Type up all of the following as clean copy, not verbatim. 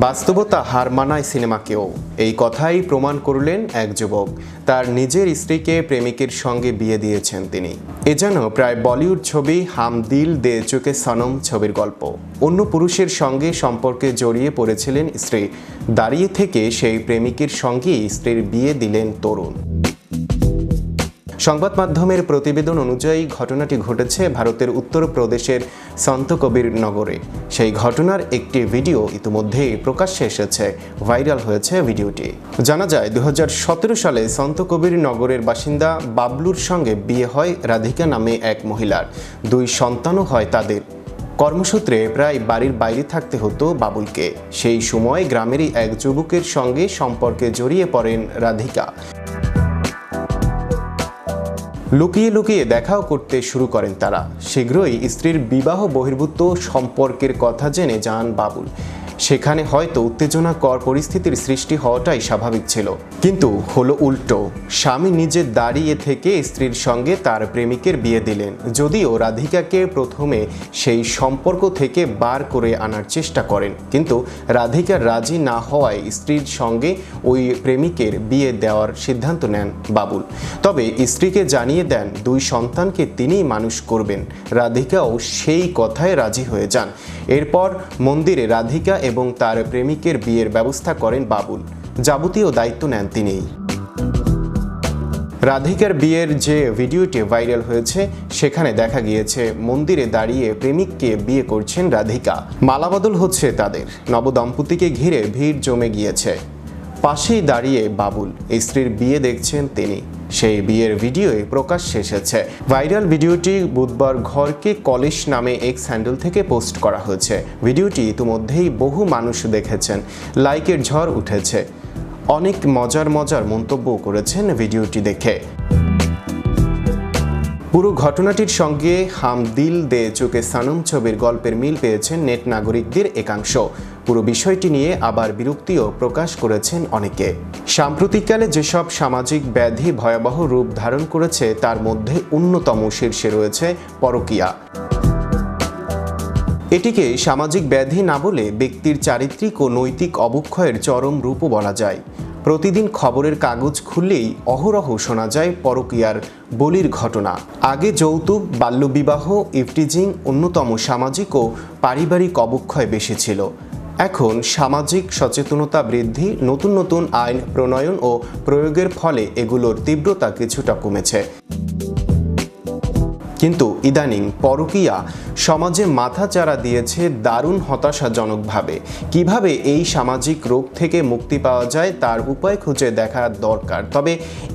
বাস্তবতা হার মানায় সিনেমাকেও, এই কথাই প্রমাণ করলেন এক যুবক। তার নিজের স্ত্রীকে প্রেমিকের সঙ্গে বিয়ে দিয়েছেন তিনি। এ যেন প্রায় বলিউড ছবি হাম দিল দে চুকে সনম ছবির গল্প। অন্য পুরুষের সঙ্গে সম্পর্কে জড়িয়ে পড়েছিলেন স্ত্রী। দাঁড়িয়ে থেকে সেই প্রেমিকের সঙ্গেই স্ত্রীর বিয়ে দিলেন তরুণ। সংবাদ মাধ্যমের প্রতিবেদন অনুযায়ী ঘটনাটি ঘটেছে ভারতের উত্তরপ্রদেশের সন্ত কবির নগরে। সেই ঘটনার একটি ভিডিও ইতিমধ্যেই প্রকাশ্যে এসেছে, ভাইরাল হয়েছে ভিডিওটি। জানা যায় 2017 সালে সন্ত কবির নগরের বাসিন্দা বাবলুর সঙ্গে বিয়ে হয় রাধিকা নামে এক মহিলার। 2 সন্তানও হয় তাদের। কর্মসূত্রে প্রায় বাড়ির বাইরে থাকতে হতো বাবুলকে। সেই সময় গ্রামেরই এক যুবকের সঙ্গে সম্পর্কে জড়িয়ে পড়েন রাধিকা। লুকিয়ে লুকিয়ে দেখাও করতে শুরু করেন তারা। শীঘ্রই স্ত্রীর বিবাহ বহির্ভূত সম্পর্কের কথা জেনে যান বাবুল। সেখানে হয়তো উত্তেজনাকর পরিস্থিতির সৃষ্টি হওয়াটাই স্বাভাবিক ছিল, কিন্তু হলো উল্টো। স্বামী নিজে দাঁড়িয়ে থেকে স্ত্রীর সঙ্গে তার প্রেমিকের বিয়ে দিলেন। যদিও রাধিকাকে প্রথমে সেই সম্পর্ক থেকে বার করে আনার চেষ্টা করেন, কিন্তু রাধিকা রাজি না হওয়ায় স্ত্রীর সঙ্গে ওই প্রেমিকের বিয়ে দেওয়ার সিদ্ধান্ত নেন বাবুল। তবে স্ত্রীকে জানিয়ে দেন 2 সন্তানকে তিনিই মানুষ করবেন। রাধিকাও সেই কথায় রাজি হয়ে যান। এরপর মন্দিরে রাধিকা এবং তার প্রেমিকের বিয়ের ব্যবস্থা করেন বাবুল। যাবতীয় দায়িত্ব নেন তিনিই। রাধিকার বিয়ের যে ভিডিওটি ভাইরাল হয়েছে, সেখানে দেখা গিয়েছে মন্দিরে দাঁড়িয়ে প্রেমিককে বিয়ে করছেন রাধিকা। মালাবদল হচ্ছে তাদের। নবদম্পতিকে ঘিরে ভিড় জমে গিয়েছে। পাশেই দাঁড়িয়ে বাবুল, স্ত্রীর বিয়ে দেখছেন তিনি। সেই বিয়ের ভিডিওই প্রকাশ্যে এসেছে। ভাইরাল ভিডিওটি বুধবার ঘরকে কলেশ নামে এক্স হ্যান্ডেল থেকে পোস্ট করা হয়েছে। ভিডিওটি ইতিমধ্যেই বহু মানুষ দেখেছেন। লাইকের ঝড় উঠেছে। অনেক মজার মন্তব্য করেছেন ভিডিওটি দেখে। পুরো ঘটনাটির সঙ্গে হাম দিল দে চুকে সনম ছবির গল্পের মিল পেয়েছেন নেট নাগরিকদের একাংশ। পুরো বিষয়টি নিয়ে আবার বিরক্তিও প্রকাশ করেছেন অনেকে। সাম্প্রতিককালে যেসব সামাজিক ব্যাধি ভয়াবহ রূপ ধারণ করেছে, তার মধ্যে অন্যতম শীর্ষে রয়েছে পরকীয়া। এটিকে সামাজিক ব্যাধি না বলে ব্যক্তির চারিত্রিক ও নৈতিক অবক্ষয়ের চরম রূপও বলা যায়। প্রতিদিন খবরের কাগজ খুললেই অহরহ শোনা যায় পরকীয়ার বলির ঘটনা। আগে যৌতুক, বাল্যবিবাহ, ইফটিজিং অন্যতম সামাজিক ও পারিবারিক অবক্ষয় বেশি ছিল। এখন সামাজিক সচেতনতা বৃদ্ধি, নতুন নতুন আইন প্রণয়ন ও প্রয়োগের ফলে এগুলোর তীব্রতা কিছুটা কমেছে। কিন্তু ইদানিং পরকীয়া সমাজে মাথাচাড়া দিয়েছে দারুণ হতাশাজনকভাবে। কিভাবে এই সামাজিক রোগ থেকে মুক্তি পাওয়া যায় তার উপায় খুঁজে দেখা দরকার। তবে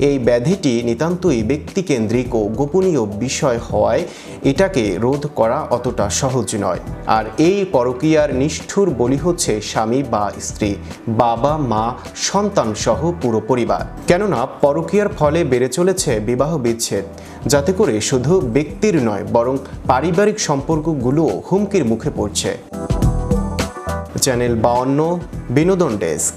এই ব্যাধিটি নিতান্তই ব্যক্তিকেন্দ্রিক ও গোপনীয় বিষয় হওয়ায় এটাকে রোধ করা অতটা সহজ নয়। আর এই পরকীয়ার নিষ্ঠুর বলি হচ্ছে স্বামী বা স্ত্রী, বাবা মা, সন্তান সহ পুরো পরিবার। কেননা পরকীয়ার ফলে বেড়ে চলেছে বিবাহ বিচ্ছেদ, যাতে করে শুধু ব্যক্তির নয় বরং পারিবারিক সম্পর্কগুলোও হুমকির মুখে পড়ছে। চ্যানেল 52 বিনোদন ডেস্ক।